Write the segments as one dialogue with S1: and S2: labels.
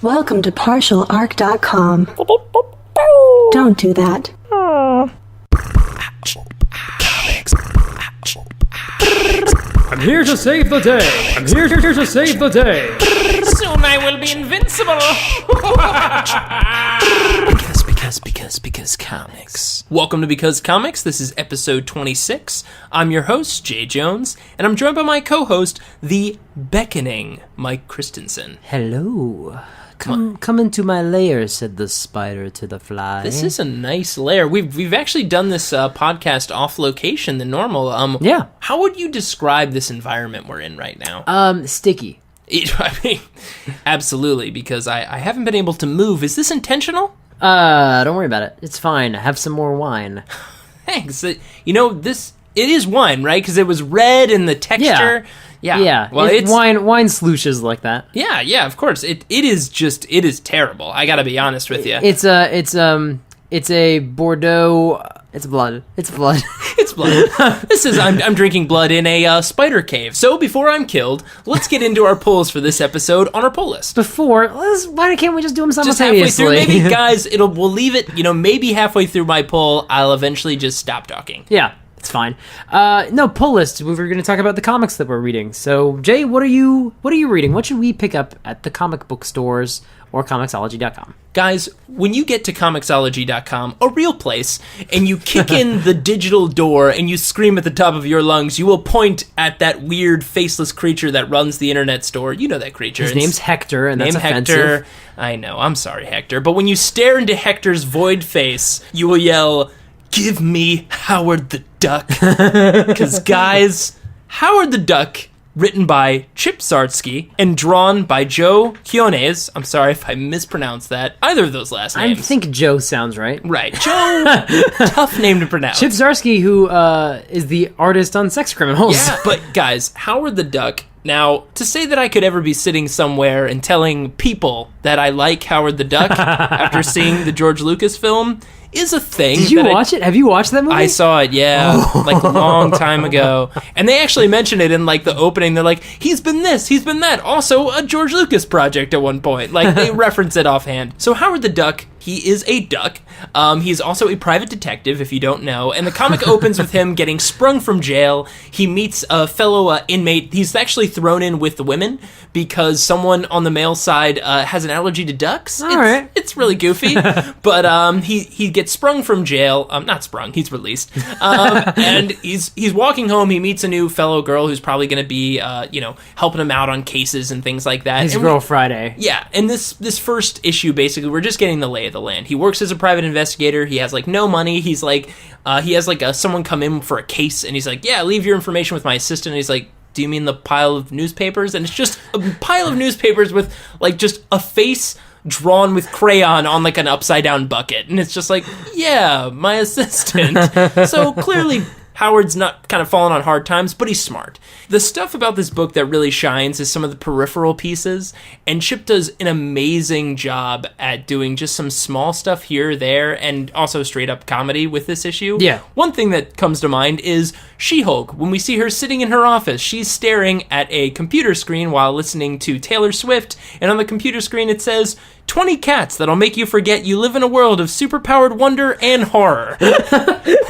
S1: Welcome to partialarc.com. Don't do that.
S2: I'm here to save the day. I'm here to save the day.
S3: Soon I will be invincible. Because comics. Welcome to Because Comics. This is episode 26. I'm your host, Jay Jones, and I'm joined by my co-host, the beckoning Mike Christensen.
S4: Hello. Come into my lair, said the spider to the fly.
S3: This is a nice lair. We've actually done this podcast off location than normal.
S4: Yeah.
S3: How would you describe this environment we're in right now?
S4: Sticky.
S3: I mean, absolutely, because I haven't been able to move. Is this intentional?
S4: Don't worry about it. It's fine. Have some more wine.
S3: Thanks. You know, it is wine, right? Because it was red and the texture. Yeah.
S4: Well, it's wine slooshes like that.
S3: Yeah, of course. It is terrible. I gotta be honest with you.
S4: It's a Bordeaux. It's blood. It's blood.
S3: It's blood. I'm drinking blood in a spider cave. So before I'm killed, let's get into our polls for this episode on our poll list.
S4: Why can't we just do them simultaneously?
S3: Just halfway through, maybe, guys. We'll leave it. Maybe halfway through my poll, I'll eventually just stop talking.
S4: Yeah. It's fine. No, pull list. We were going to talk about the comics that we're reading. So, Jay, what are you reading? What should we pick up at the comic book stores or Comixology.com?
S3: Guys, when you get to Comixology.com, a real place, and you kick in the digital door and you scream at the top of your lungs, you will point at that weird faceless creature that runs the internet store. You know that creature.
S4: His name's Hector, and that's offensive.
S3: Hector. I know. I'm sorry, Hector. But when you stare into Hector's void face, you will yell, "Give me Howard the Duck." Because, guys, Howard the Duck, written by Chip Zdarsky and drawn by Joe Quinones. I'm sorry if I mispronounced that. Either of those last names.
S4: I think Joe sounds right.
S3: Right. Joe, tough name to pronounce.
S4: Chip Zdarsky, who is the artist on Sex Criminals.
S3: Yeah, but, guys, Howard the Duck. Now, to say that I could ever be sitting somewhere and telling people that I like Howard the Duck after seeing the George Lucas film is a thing.
S4: Did you watch it? Have you watched that movie?
S3: I saw it, yeah, like a long time ago. And they actually mentioned it in like the opening. They're like, he's been this, he's been that. Also, a George Lucas project at one point. Like, they reference it offhand. So Howard the Duck, he is a duck. He's also a private detective, if you don't know. And the comic opens with him getting sprung from jail. He meets a fellow inmate. He's actually thrown in with the women because someone on the male side has an allergy to ducks. It's really goofy. But he gets sprung from jail. Not sprung, he's released. And he's walking home. He meets a new fellow girl who's probably going to be, helping him out on cases and things like that.
S4: His girl Friday.
S3: Yeah, and this first issue, basically, we're just getting the lay of the land. He works as a private investigator. He has, no money. He's, he has, someone come in for a case, and he's like, yeah, leave your information with my assistant. And he's like, do you mean the pile of newspapers? And it's just a pile of newspapers with, just a face drawn with crayon on, an upside-down bucket. And it's just like, yeah, my assistant. So, clearly, Howard's not kind of falling on hard times, but he's smart. The stuff about this book that really shines is some of the peripheral pieces, and Chip does an amazing job at doing just some small stuff here or there, and also straight-up comedy with this issue.
S4: Yeah.
S3: One thing that comes to mind is She-Hulk. When we see her sitting in her office, she's staring at a computer screen while listening to Taylor Swift, and on the computer screen it says, 20 cats that'll make you forget you live in a world of superpowered wonder and horror.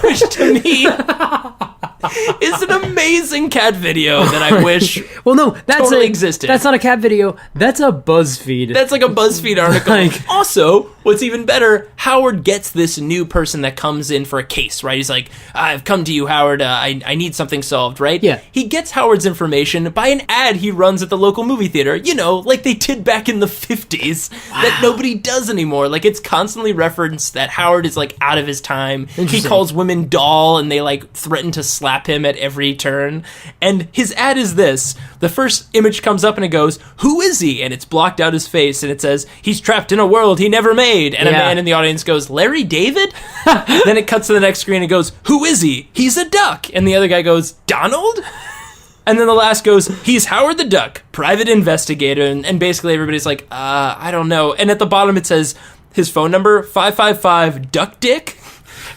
S3: Which, to me, is an amazing cat video that I wish totally existed.
S4: That's not a cat video. That's a BuzzFeed.
S3: That's like a BuzzFeed article. Also, what's even better, Howard gets this new person that comes in for a case, right? He's like, I've come to you, Howard. I need something solved, right?
S4: Yeah.
S3: He gets Howard's information by an ad he runs at the local movie theater, like they did back in the 50s. Wow. That nobody does anymore. It's constantly referenced that Howard is, out of his time. He calls women doll, and they, threaten to slap him at every turn. And his ad is this. The first image comes up, and it goes, who is he? And it's blocked out his face, and it says, he's trapped in a world he never made. And a man in the audience goes, Larry David? Then it cuts to the next screen, and goes, who is he? He's a duck. And the other guy goes, Donald? And then the last goes, he's Howard the Duck, private investigator. And basically everybody's like, I don't know. And at the bottom it says his phone number, 555 Duck Dick.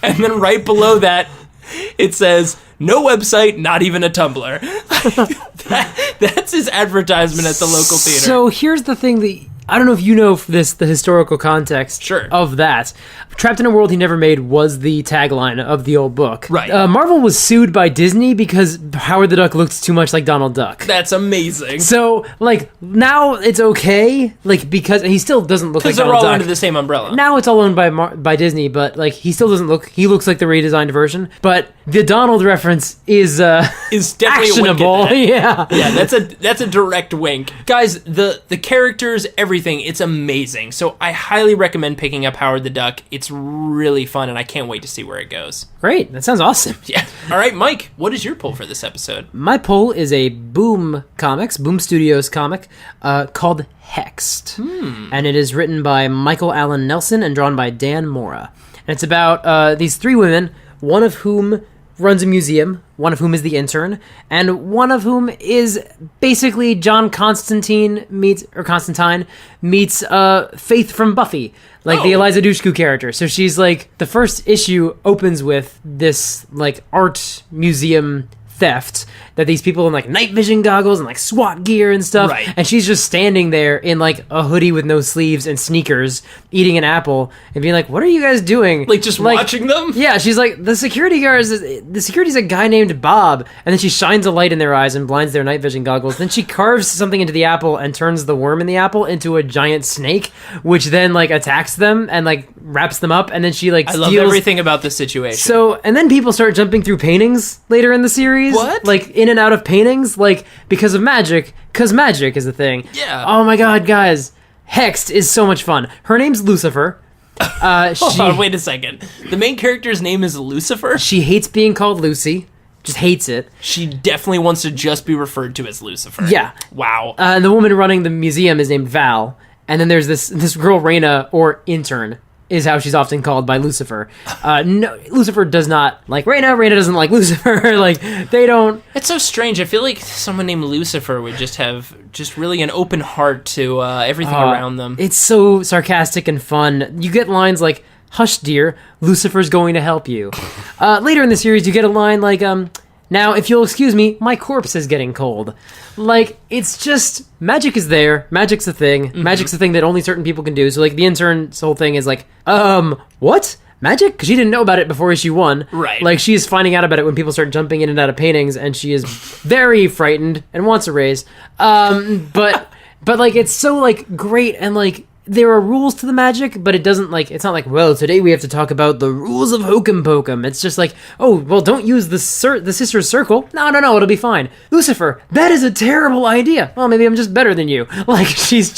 S3: And then right below that, it says, no website, not even a Tumblr. That's his advertisement at the local theater.
S4: So here's the thing that I don't know if you know the historical context of that. Trapped in a World He Never Made was the tagline of the old book.
S3: Right.
S4: Marvel was sued by Disney because Howard the Duck looked too much like Donald Duck.
S3: That's amazing.
S4: So, like, now it's okay, like, because he still doesn't look like Donald Duck.
S3: Because they're all under the same umbrella.
S4: Now it's all owned by Disney, but, like, he still doesn't look, he looks like the redesigned version. But the Donald reference is
S3: definitely
S4: actionable.
S3: a wink at that.
S4: Yeah.
S3: Yeah, that's a direct wink. Guys, the characters, everything, it's amazing. So I highly recommend picking up Howard the Duck. It's really fun, and I can't wait to see where it goes.
S4: Great. That sounds awesome.
S3: Yeah. All right, Mike, what is your pull for this episode?
S4: My pull is a Boom Studios comic called Hexed. And it is written by Michael Allen Nelson and drawn by Dan Mora. And it's about these three women, one of whom runs a museum, one of whom is the intern, and one of whom is basically John Constantine meets Faith from Buffy, like the Eliza Dushku character. So she's like, the first issue opens with this like art museum theft that these people in like night vision goggles and like SWAT gear and stuff, and she's just standing there in like a hoodie with no sleeves and sneakers eating an apple and being like, what are you guys doing?
S3: Like just watching them?
S4: Yeah, she's like, the security's a guy named Bob, and then she shines a light in their eyes and blinds their night vision goggles. Then she carves something into the apple and turns the worm in the apple into a giant snake, which then like attacks them and like wraps them up, and then she like steals...
S3: I love everything about this situation.
S4: So, and then people start jumping through paintings later in the series.
S3: What?
S4: Like in and out of paintings, like because of magic, because magic is a thing.
S3: Yeah.
S4: Oh my god, guys. Hexed is so much fun. Her name's Lucifer.
S3: Hold on, wait a second. The main character's name is Lucifer?
S4: She hates being called Lucy. Just hates it.
S3: She definitely wants to just be referred to as Lucifer.
S4: Yeah.
S3: Wow.
S4: And the woman running the museum is named Val. And then there's this girl, Raina, or intern, is how she's often called by Lucifer. No, Lucifer does not like Raina. Raina doesn't like Lucifer. Like, they don't...
S3: It's so strange. I feel like someone named Lucifer would just have really an open heart to everything around them.
S4: It's so sarcastic and fun. You get lines like, "Hush, dear, Lucifer's going to help you." Later in the series, you get a line like, "Now, if you'll excuse me, my corpse is getting cold." Like, it's just... Magic is there. Magic's a thing. Mm-hmm. Magic's a thing that only certain people can do. So, like, the intern's whole thing is like, what? Magic? Because she didn't know about it before issue 1.
S3: Right.
S4: Like, she is finding out about it when people start jumping in and out of paintings, and she is very frightened and wants a raise. But like, it's so, like, great, and, like, there are rules to the magic, but it doesn't, like, it's not like, well, today we have to talk about the rules of Hokum Pokum. It's just like, oh, well, don't use the Sister's Circle. No, it'll be fine. Lucifer, that is a terrible idea. Well, maybe I'm just better than you. Like, it's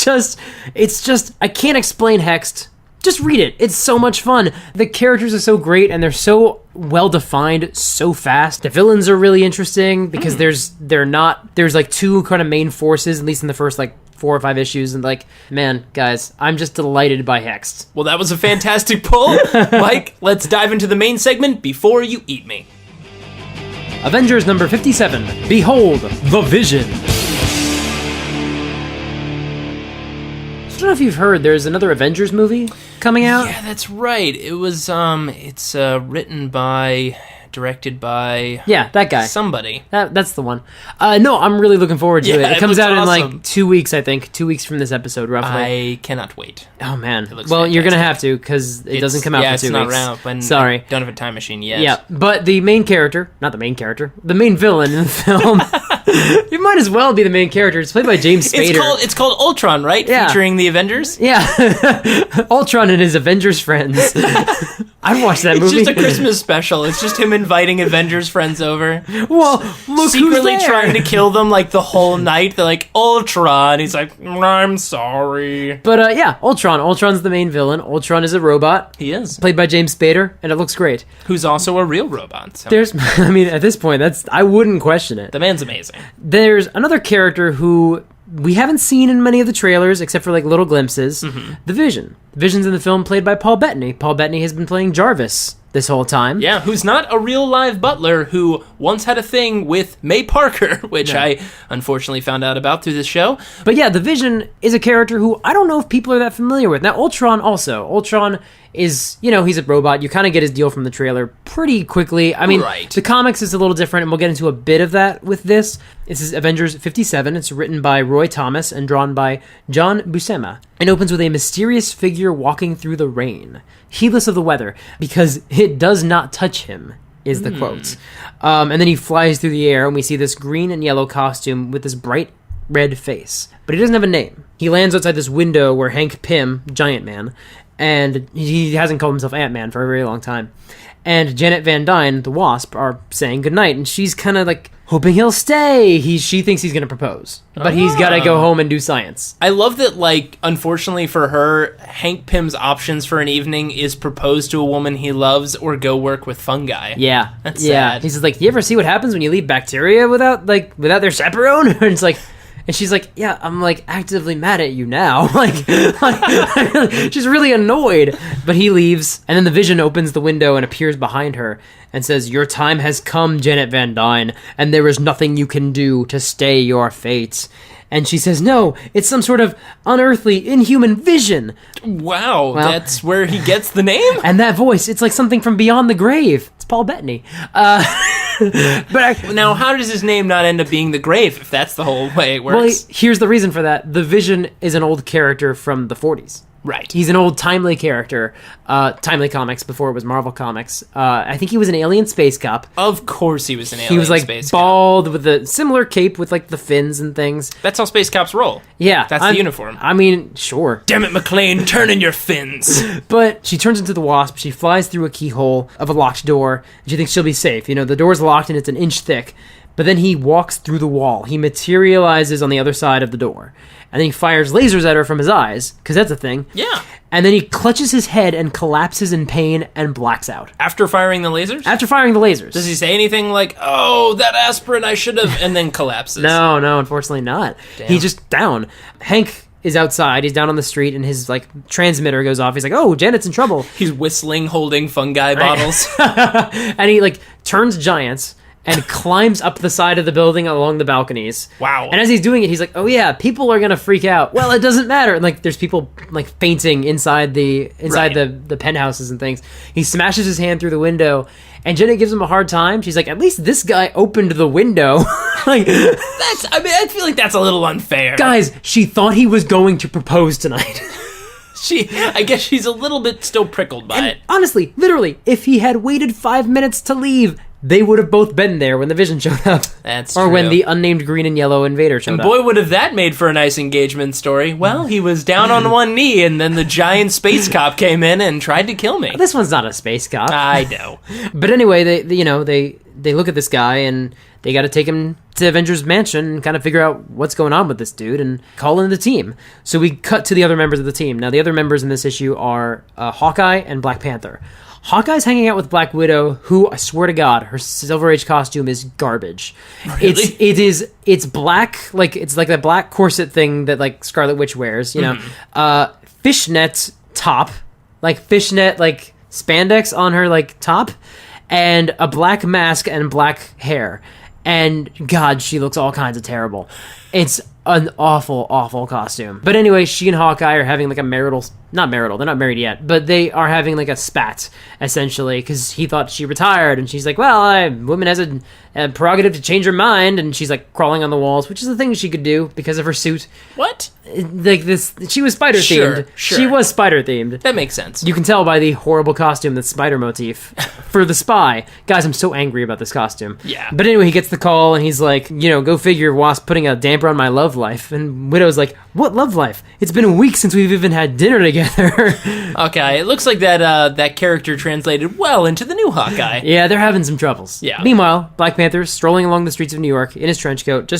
S4: just, I can't explain Hexed. Just read it. It's so much fun. The characters are so great, and they're so well-defined so fast. The villains are really interesting, because there's like two kind of main forces, at least in the first, like, 4 or 5 issues, and like, man, guys, I'm just delighted by Hexed.
S3: Well, that was a fantastic pull. Mike, let's dive into the main segment, Before You Eat Me.
S4: Avengers number 57, Behold the Vision. I don't know if you've heard, there's another Avengers movie coming out.
S3: Yeah, that's right. It was, it's written by... directed by...
S4: Yeah, that guy.
S3: Somebody.
S4: That's the one. No, I'm really looking forward to it. It comes out in
S3: awesome.
S4: like 2 weeks, I think. 2 weeks from this episode, roughly.
S3: I cannot wait.
S4: Oh, man.
S3: Well,
S4: fantastic. You're going to have to, because it doesn't come out for 2 weeks.
S3: Yeah, it's not around. But
S4: sorry.
S3: I don't have a time machine yet.
S4: Yeah, but the main character, not the main character, the main villain in the film, it might as well be the main character. It's played by James Spader.
S3: It's called Ultron, right?
S4: Yeah.
S3: Featuring the Avengers?
S4: Yeah. Ultron and his Avengers friends. I'd watch that movie.
S3: It's just a Christmas special. It's just him inviting Avengers friends over.
S4: Well, look
S3: secretly
S4: who's there.
S3: trying to kill them like the whole night. They're like, Ultron. He's like, I'm sorry.
S4: But yeah, Ultron. Ultron's the main villain. Ultron is a robot.
S3: He is.
S4: Played by James Spader, and it looks great.
S3: Who's also a real robot. So.
S4: I mean, at this point, I wouldn't question it.
S3: The man's amazing.
S4: There's another character who we haven't seen in many of the trailers, except for like little glimpses. Mm-hmm. The Vision. Vision's in the film played by Paul Bettany. Paul Bettany has been playing Jarvis this whole time.
S3: Yeah, who's not a real live butler who once had a thing with May Parker, which I unfortunately found out about through this show.
S4: But yeah, the Vision is a character who I don't know if people are that familiar with. Now, Ultron also. Ultron is, he's a robot. You kind of get his deal from the trailer pretty quickly. I mean,
S3: Right.
S4: the comics is a little different, and we'll get into a bit of that with this. This is Avengers 57. It's written by Roy Thomas and drawn by John Buscema. It opens with a mysterious figure walking through the rain, heedless of the weather, because it does not touch him, is the quote. And then he flies through the air, and we see this green and yellow costume with this bright red face. But he doesn't have a name. He lands outside this window where Hank Pym, Giant Man, and he hasn't called himself Ant-Man for a very long time, and Janet Van Dyne, the Wasp, are saying goodnight, and she's kind of like hoping he'll stay. She thinks he's going to propose, but he's got to go home and do science.
S3: I love that, like, unfortunately for her, Hank Pym's options for an evening is propose to a woman he loves or go work with fungi.
S4: Yeah.
S3: That's
S4: yeah.
S3: sad.
S4: He's just like, do you ever see what happens when you leave bacteria without their chaperone? And it's like, and she's like, yeah, I'm like actively mad at you now. like she's really annoyed. But he leaves, and then the Vision opens the window and appears behind her and says, your time has come, Janet Van Dyne, and there is nothing you can do to stay your fate. And she says, no, it's some sort of unearthly, inhuman vision.
S3: Wow,
S4: Well-
S3: that's where he gets the name?
S4: And that voice, it's like something from beyond the grave. It's Paul Bettany. But
S3: Now, how does his name not end up being the grave if that's the whole way it
S4: well,
S3: works?
S4: here's the reason for that. The Vision is an old character from the 40s.
S3: Right.
S4: He's an old Timely character, Timely Comics before it was Marvel Comics. I think he was an alien space cop.
S3: Of course he was an alien
S4: He was like
S3: space cop.
S4: bald with a similar cape with like the fins and things.
S3: That's how space cops roll.
S4: Yeah.
S3: That's the uniform.
S4: I mean, sure.
S3: Damn it, McClane, turn in your fins.
S4: But she turns into the Wasp. She flies through a keyhole of a locked door, and she thinks she'll be safe. The door's locked and it's an inch thick. But then he walks through the wall. He materializes on the other side of the door. And then he fires lasers at her from his eyes, because that's a thing.
S3: Yeah.
S4: And then he clutches his head and collapses in pain and blacks out.
S3: After firing the lasers?
S4: After firing the lasers.
S3: Does he say anything like, oh, that aspirin I should have, and then collapses?
S4: No, unfortunately not.
S3: Damn.
S4: He's just down. Hank is outside. He's down on the street, and his transmitter goes off. He's like, oh, Janet's in trouble.
S3: He's whistling, holding fungi bottles.
S4: And he turns giants and climbs up the side of the building along the balconies.
S3: Wow.
S4: And as he's doing it, he's like, oh yeah, people are gonna freak out. Well, it doesn't matter. And there's people fainting inside the penthouses and things. He smashes his hand through the window, and Jenna gives him a hard time. She's like, at least this guy opened the window.
S3: I feel like that's a little unfair.
S4: Guys, she thought he was going to propose tonight.
S3: I guess she's a little bit still prickled by it.
S4: Honestly, literally, if he had waited 5 minutes to leave, they would have both been there when the Vision showed up.
S3: That's
S4: or
S3: true.
S4: when the unnamed green and yellow invader showed
S3: And
S4: up.
S3: boy, would have that made for a nice engagement story. Well, he was down on one knee, and then the giant space cop came in and tried to kill me.
S4: This one's not a space cop.
S3: I know.
S4: But anyway, they look at this guy, and they got to take him to Avengers Mansion and kind of figure out what's going on with this dude and call in the team. So we cut to the other members of the team. Now, the other members in this issue are Hawkeye and Black Panther. Hawkeye's hanging out with Black Widow, who, I swear to God, her Silver Age costume is garbage.
S3: Really?
S4: It's black, it's like that black corset thing that Scarlet Witch wears, fishnet top, fishnet spandex on her top, and a black mask and black hair. And God, she looks all kinds of terrible. It's an awful, awful costume. But anyway, she and Hawkeye are having a marital... Not marital, they're not married yet, but they are having a spat, essentially, because he thought she retired, and she's like, well, woman has a prerogative to change her mind, and she's crawling on the walls, which is the thing she could do because of her suit.
S3: What?
S4: She was spider-themed.
S3: Sure.
S4: She was spider-themed.
S3: That makes sense.
S4: You can tell by the horrible costume, the spider motif, for the spy. Guys, I'm so angry about this costume.
S3: Yeah.
S4: But anyway, he gets the call, and he's like, go figure, Wasp putting a damper on my love life. And Widow's like, what love life? It's been a week since we've even had dinner together.
S3: Okay, it looks like that character translated well into the new Hawkeye.
S4: Yeah, they're having some troubles.
S3: Yeah.
S4: Meanwhile, Black Panther's strolling along the streets of New York in his trench coat,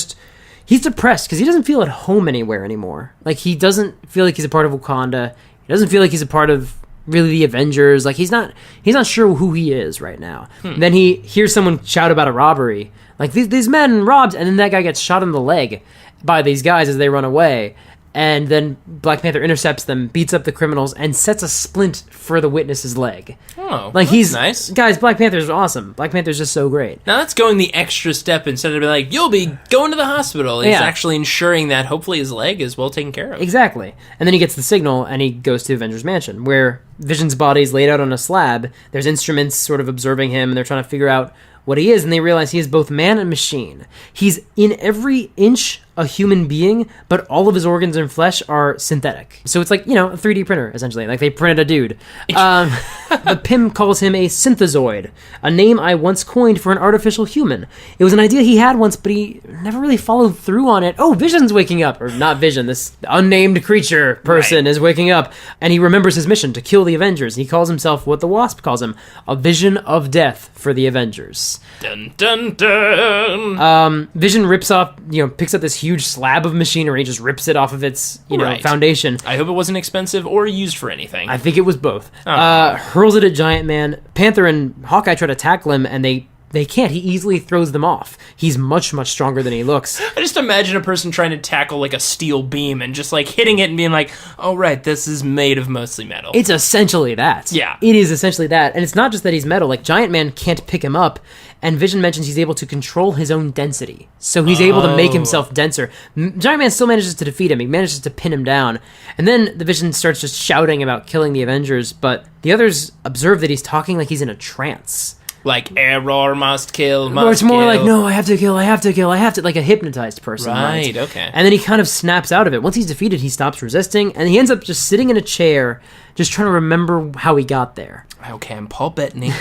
S4: he's depressed because he doesn't feel at home anywhere anymore. He doesn't feel like he's a part of Wakanda. He doesn't feel like he's a part of really the Avengers. He's not sure who he is right now. Then he hears someone shout about a robbery. These men robbed, and then that guy gets shot in the leg by these guys as they run away. And then Black Panther intercepts them, beats up the criminals, and sets a splint for the witness's leg.
S3: Oh,
S4: Like,
S3: that's
S4: he's
S3: nice.
S4: Guys, Black Panther's awesome. Black Panther's just so great.
S3: Now that's going the extra step. Instead of being like, you'll be going to the hospital, he's
S4: Yeah.
S3: actually ensuring that hopefully his leg is well taken care of.
S4: Exactly. And then he gets the signal, and he goes to Avengers Mansion, where Vision's body is laid out on a slab. There's instruments sort of observing him, and they're trying to figure out what he is, and they realize he is both man and machine. He's in every inch a human being, but all of his organs and flesh are synthetic. So it's like, a 3D printer, essentially. Like, they printed a dude. But Pym calls him a synthezoid, a name I once coined for an artificial human. It was an idea he had once, but he never really followed through on it. Oh, Vision's waking up. Or not Vision, this unnamed creature person is waking up, and he remembers his mission to kill the Avengers. He calls himself what the Wasp calls him, a vision of death for the Avengers.
S3: Dun, dun, dun.
S4: Vision rips off, picks up this huge slab of machinery, just rips it off of its,
S3: Right.
S4: foundation.
S3: I hope it wasn't expensive or used for anything.
S4: I think it was both. Hurls it at Giant Man. Panther and Hawkeye try to tackle him, and they can't. He easily throws them off. He's much, much stronger than he looks.
S3: I just imagine a person trying to tackle like a steel beam and just like hitting it and being like, oh right, this is made of mostly metal.
S4: It's essentially that.
S3: Yeah.
S4: It is essentially that. And it's not just that he's metal. Like, Giant Man can't pick him up, and Vision mentions he's able to control his own density. So he's able to make himself denser. Giant Man still manages to defeat him. He manages to pin him down. And then the Vision starts just shouting about killing the Avengers, but the others observe that he's talking like he's in a trance.
S3: Like, error, must kill, must
S4: Or it's more
S3: kill.
S4: like, no, I have to kill, like a hypnotized person.
S3: Right, okay.
S4: And then he kind of snaps out of it. Once he's defeated, he stops resisting, and he ends up just sitting in a chair, just trying to remember how he got there.
S3: Okay, I'm Paul Bettany.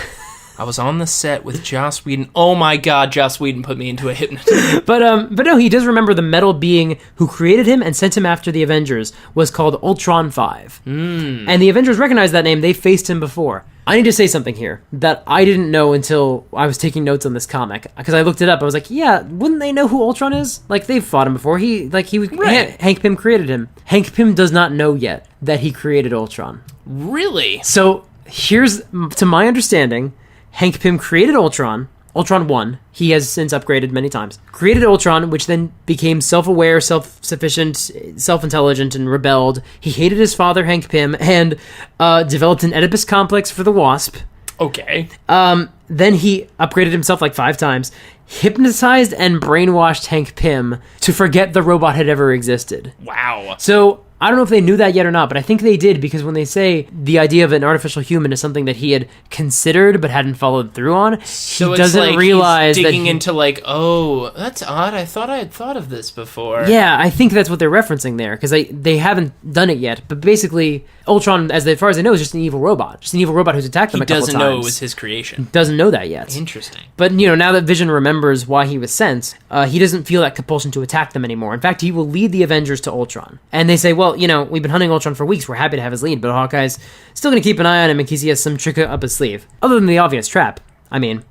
S3: I was on the set with Joss Whedon. Oh my god, Joss Whedon put me into a hypnotist.
S4: But no, he does remember the metal being who created him and sent him after the Avengers was called Ultron 5. And the Avengers recognize that name. They faced him before. I need to say something here that I didn't know until I was taking notes on this comic, because I looked it up. I was like, yeah, wouldn't they know who Ultron is? Like, they've fought him before.
S3: Right.
S4: Hank Pym created him. Hank Pym does not know yet that he created Ultron.
S3: Really?
S4: So here's, to my understanding, Hank Pym created Ultron 1. He has since upgraded many times. Created Ultron, which then became self-aware, self-sufficient, self-intelligent, and rebelled. He hated his father, Hank Pym, and developed an Oedipus complex for the Wasp.
S3: Okay.
S4: Then he upgraded himself like 5 times, hypnotized and brainwashed Hank Pym to forget the robot had ever existed.
S3: Wow.
S4: So I don't know if they knew that yet or not, but I think they did, because when they say the idea of an artificial human is something that he had considered but hadn't followed through on,
S3: So
S4: he
S3: it's
S4: doesn't
S3: like
S4: realize
S3: he's
S4: that
S3: digging
S4: he-
S3: into like, oh, that's odd. I thought I had thought of this before.
S4: Yeah, I think that's what they're referencing there, because they haven't done it yet. But basically, Ultron, as far as they know, is just an evil robot. Just an evil robot who's attacked them
S3: He
S4: a couple
S3: doesn't
S4: times.
S3: know it was his creation.
S4: Doesn't know that yet.
S3: Interesting.
S4: But, now that Vision remembers why he was sent, he doesn't feel that compulsion to attack them anymore. In fact, he will lead the Avengers to Ultron. And they say, well, we've been hunting Ultron for weeks. We're happy to have his lead, but Hawkeye's still going to keep an eye on him in case he has some trick up his sleeve. Other than the obvious trap.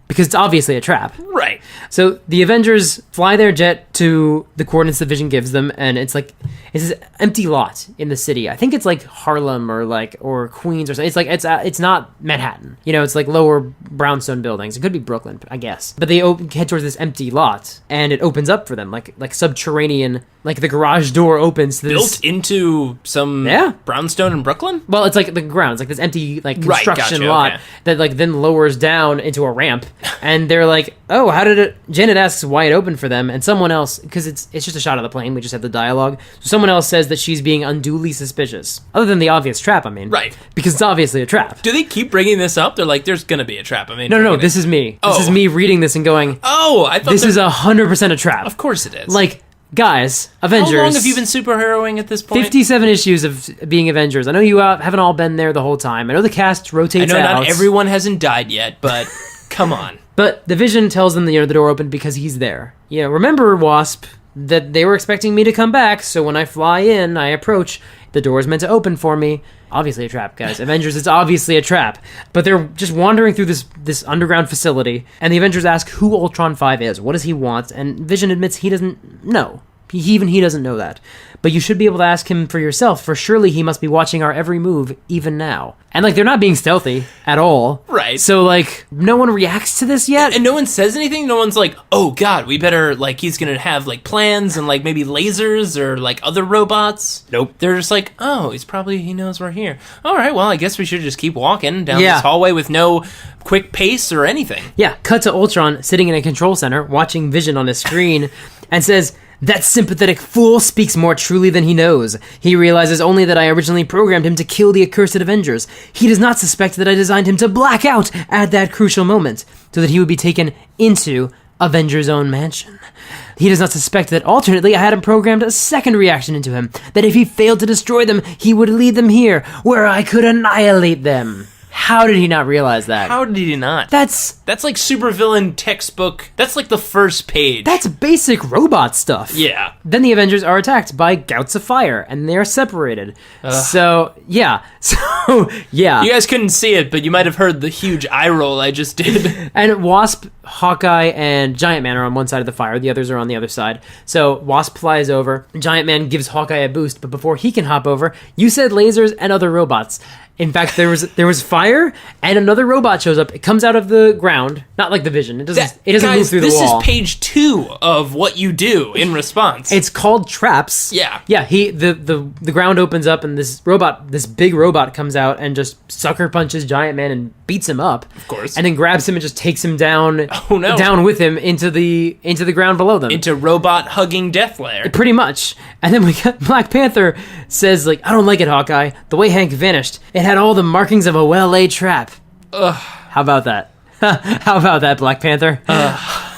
S4: Because it's obviously a trap.
S3: Right.
S4: So the Avengers fly their jet to the coordinates the Vision gives them, and it's this empty lot in the city. I think it's like Harlem or Queens or something. It's not Manhattan. It's like lower brownstone buildings. It could be Brooklyn, I guess. But they head towards this empty lot, and it opens up for them like subterranean. Like the garage door opens to this.
S3: Built into some brownstone in Brooklyn?
S4: Well, it's like the ground. It's like this empty construction
S3: gotcha,
S4: lot
S3: okay.
S4: that then lowers down into a ramp. And they're like, oh, how did it... Janet asks why it opened for them, and someone else... Because it's just a shot of the plane. We just have the dialogue. So someone else says that she's being unduly suspicious. Other than the obvious trap,
S3: Right.
S4: Because it's obviously a trap.
S3: Do they keep bringing this up? They're like, there's gonna be a trap.
S4: No, this is me.
S3: Oh.
S4: This is me reading this and going,
S3: Oh, I thought
S4: this is 100% a trap.
S3: Of course it is.
S4: Like, guys, Avengers...
S3: How long have you been superheroing at this point?
S4: 57 issues of being Avengers. I know you haven't all been there the whole time. I know the cast rotates
S3: I know
S4: out.
S3: not everyone hasn't died yet, but come on.
S4: But the Vision tells them that the door opened because he's there. Remember, Wasp, that they were expecting me to come back, so when I fly in, I approach, the door is meant to open for me. Obviously a trap, guys. Avengers, it's obviously a trap. But they're just wandering through this underground facility, and the Avengers ask who Ultron 5 is. What does he want? And Vision admits he doesn't know. Even he doesn't know that. But you should be able to ask him for yourself, for surely he must be watching our every move, even now. And, like, they're not being stealthy at all.
S3: Right.
S4: So, like, no one reacts to this yet.
S3: And no one says anything? No one's like, oh, God, we better, like, he's gonna have, like, plans and, like, maybe lasers or, like, other robots?
S4: Nope.
S3: They're just like, oh, he knows we're here. All right, well, I guess we should just keep walking down
S4: Yeah.
S3: this hallway with no quick pace or anything.
S4: Yeah, cut to Ultron sitting in a control center, watching Vision on his screen, and says, "That sympathetic fool speaks more truly than he knows. He realizes only that I originally programmed him to kill the accursed Avengers. He does not suspect that I designed him to black out at that crucial moment, so that he would be taken into Avengers' own mansion. He does not suspect that alternately I had him programmed a second reaction into him, that if he failed to destroy them, he would lead them here, where I could annihilate them." How did he not realize that?
S3: How did he not?
S4: That's
S3: like supervillain textbook. That's like the first page.
S4: That's basic robot stuff.
S3: Yeah.
S4: Then the Avengers are attacked by gouts of fire, and they're separated. So, yeah.
S3: You guys couldn't see it, but you might have heard the huge eye roll I just did.
S4: And Wasp, Hawkeye, and Giant Man are on one side of the fire. The others are on the other side. So Wasp flies over. Giant Man gives Hawkeye a boost, but before he can hop over, you said lasers and other robots. In fact, there was fire, and another robot shows up. It comes out of the ground, not like the Vision. It doesn't move through the wall.
S3: This is page 2 of what you do in response.
S4: It's called traps.
S3: Yeah.
S4: Yeah, the ground opens up, and this big robot comes out and just sucker punches Giant Man and beats him up.
S3: Of course.
S4: And then grabs him and just takes him down.
S3: Oh no.
S4: Down with him into the ground below them.
S3: Into robot hugging death lair.
S4: Pretty much. And then we got Black Panther says, like, "I don't like it, Hawkeye. The way Hank vanished, it had all the markings of a well-laid trap."
S3: Ugh.
S4: How about that? How about that, Black Panther?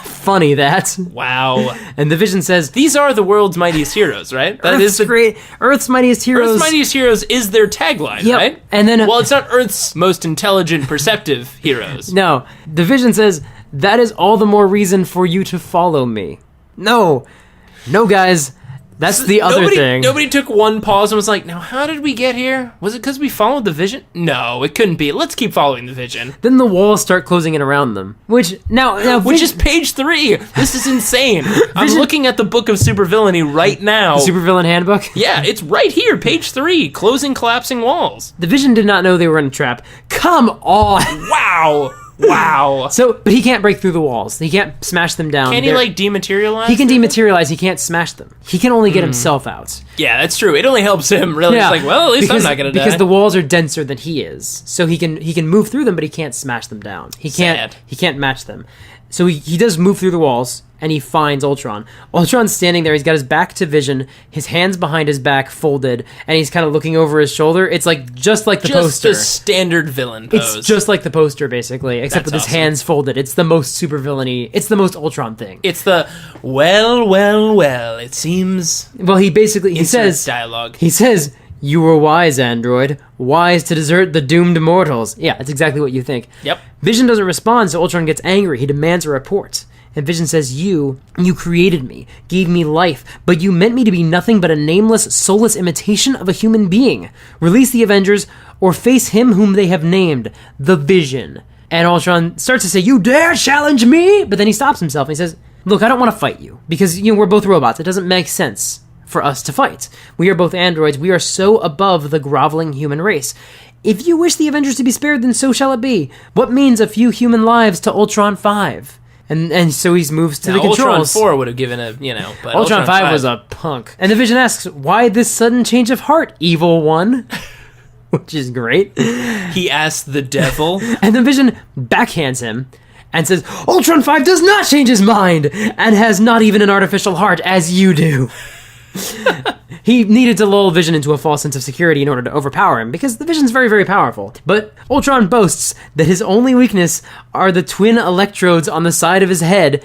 S4: Funny that.
S3: Wow.
S4: And the Vision says,
S3: "These are the world's mightiest heroes," right? That
S4: Earth's great. Earth's mightiest heroes.
S3: Earth's mightiest heroes is their tagline,
S4: Yep.
S3: right?
S4: And then,
S3: well, it's not Earth's most intelligent, perceptive heroes.
S4: No, the Vision says, "That is all the more reason for you to follow me." No, guys. That's the other thing.
S3: Nobody took one pause and was like, now how did we get here? Was it because we followed the Vision? No, it couldn't be. Let's keep following the Vision.
S4: Then the walls start closing in around them. Which
S3: is page 3. This is insane. I'm looking at the book of supervillainy right now.
S4: The Supervillain Handbook?
S3: Yeah, it's right here, page 3. Closing collapsing walls.
S4: The Vision did not know they were in a trap. Come on!
S3: Wow.
S4: So, but he can't break through the walls. He can't smash them down.
S3: Can he, like, dematerialize?
S4: He can dematerialize. He can't smash them. He can only get himself out.
S3: Yeah, that's true. It only helps him, really.
S4: Yeah.
S3: It's like, well, at least I'm not going to die.
S4: Because the walls are denser than he is. So he can move through them, but he can't smash them down. He can't match them. So he does move through the walls, and he finds Ultron. Ultron's standing there. He's got his back to Vision, his hands behind his back folded, and he's kind of looking over his shoulder. It's like just like the poster.
S3: Just a standard villain pose.
S4: It's just like the poster, basically, except with his hands folded. It's the most supervillainy. It's the most Ultron thing.
S3: It's the, well, it seems...
S4: Well, he says...
S3: dialogue.
S4: He says... "You were wise, android. Wise to desert the doomed mortals." Yeah, that's exactly what you think.
S3: Yep.
S4: Vision doesn't respond, so Ultron gets angry. He demands a report. And Vision says, you created me, gave me life, but you meant me to be nothing but a nameless, soulless imitation of a human being. Release the Avengers, or face him whom they have named, the Vision. And Ultron starts to say, "You dare challenge me?" But then he stops himself and he says, "Look, I don't want to fight you, because we're both robots. It doesn't make sense for us to fight. We are both androids. We are so above the groveling human race. If you wish the Avengers to be spared, then so shall it be. What means a few human lives to Ultron 5? And so he moves to the controls.
S3: Ultron 4 would have given but
S4: Ultron 5 was a punk. And the Vision asks, "Why this sudden change of heart, evil one?" Which is great.
S3: He asked the devil.
S4: And the Vision backhands him and says, "Ultron 5 does not change his mind, and has not even an artificial heart as you do." He needed to lull Vision into a false sense of security in order to overpower him, because the Vision's very, very powerful. But Ultron boasts that his only weakness are the twin electrodes on the side of his head.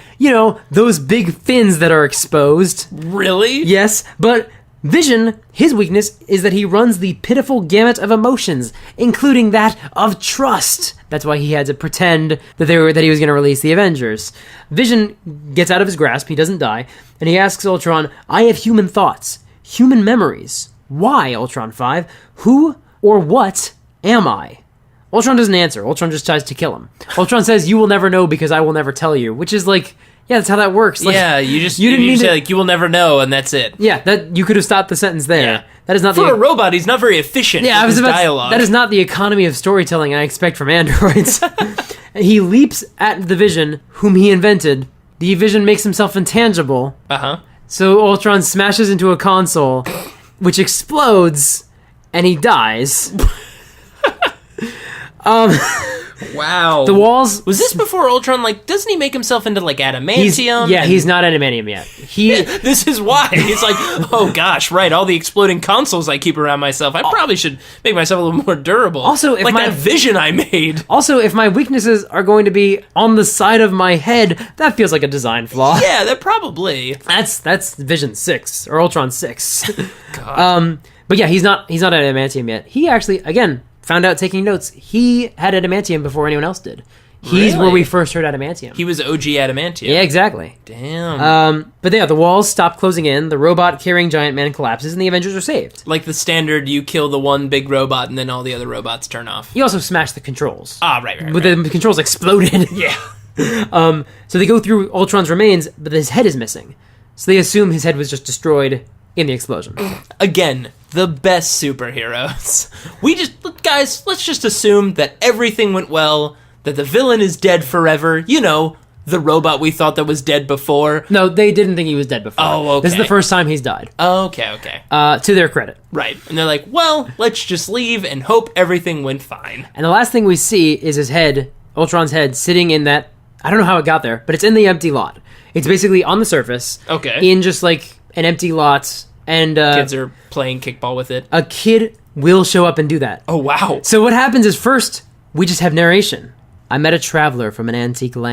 S4: Those big fins that are exposed.
S3: Really?
S4: Yes, but Vision, his weakness is that he runs the pitiful gamut of emotions, including that of trust. That's why he had to pretend that he was going to release the Avengers. Vision gets out of his grasp, he doesn't die, and he asks Ultron, "I have human thoughts, human memories. Why, Ultron 5? Who or what am I?" Ultron doesn't answer. Ultron just tries to kill him. Ultron says, "You will never know because I will never tell you," which is like, Yeah, that's how that works. Like,
S3: you
S4: didn't
S3: you
S4: need
S3: say
S4: to-
S3: like you will never know, and that's it.
S4: Yeah, that you could have stopped the sentence there.
S3: Yeah.
S4: That is not
S3: For
S4: the
S3: a robot, he's not very efficient.
S4: Yeah, I
S3: with
S4: was
S3: his
S4: about to-
S3: dialogue.
S4: that is not the economy of storytelling I expect from androids. He leaps at the Vision, whom he invented. The Vision makes himself intangible, so Ultron smashes into a console, which explodes, and he dies.
S3: Wow.
S4: The walls.
S3: Was this before Ultron? Like, doesn't he make himself into like adamantium?
S4: He's not adamantium yet.
S3: This is why he's like, oh gosh, right? All the exploding consoles I keep around myself. I probably should make myself a little more durable.
S4: Also, if
S3: like
S4: my-
S3: that Vision I made.
S4: Also, if my weaknesses are going to be on the side of my head, that feels like a design flaw.
S3: Yeah, that probably.
S4: That's Vision 6 or Ultron 6. But yeah, he's not adamantium yet. He actually, again, found out taking notes. He had adamantium before anyone else did. He's where
S3: Really?
S4: we first heard adamantium.
S3: He was OG adamantium.
S4: Yeah, exactly.
S3: Damn.
S4: But yeah, the walls stop closing in. The robot carrying Giant Man collapses, and the Avengers are saved.
S3: Like the standard, you kill the one big robot and then all the other robots turn off.
S4: He also smashed the controls.
S3: Right.
S4: But the controls exploded.
S3: Yeah.
S4: So they go through Ultron's remains, but his head is missing. So they assume his head was just destroyed in the explosion.
S3: Again, the best superheroes. Guys, let's just assume that everything went well, that the villain is dead forever. You know, the robot we thought that was dead before.
S4: No, they didn't think he was dead before.
S3: Oh, okay.
S4: This is the first time he's died.
S3: Okay.
S4: To their credit.
S3: Right. And they're like, well, let's just leave and hope everything went fine.
S4: And the last thing we see is his head, Ultron's head, sitting in that... I don't know how it got there, but it's in the empty lot. It's basically on the surface.
S3: Okay.
S4: In just like an empty lot. And
S3: Kids are playing kickball with it.
S4: a kid will show up and do that.
S3: Oh, wow.
S4: So what happens is first, we just have narration. I met a traveler from an antique land.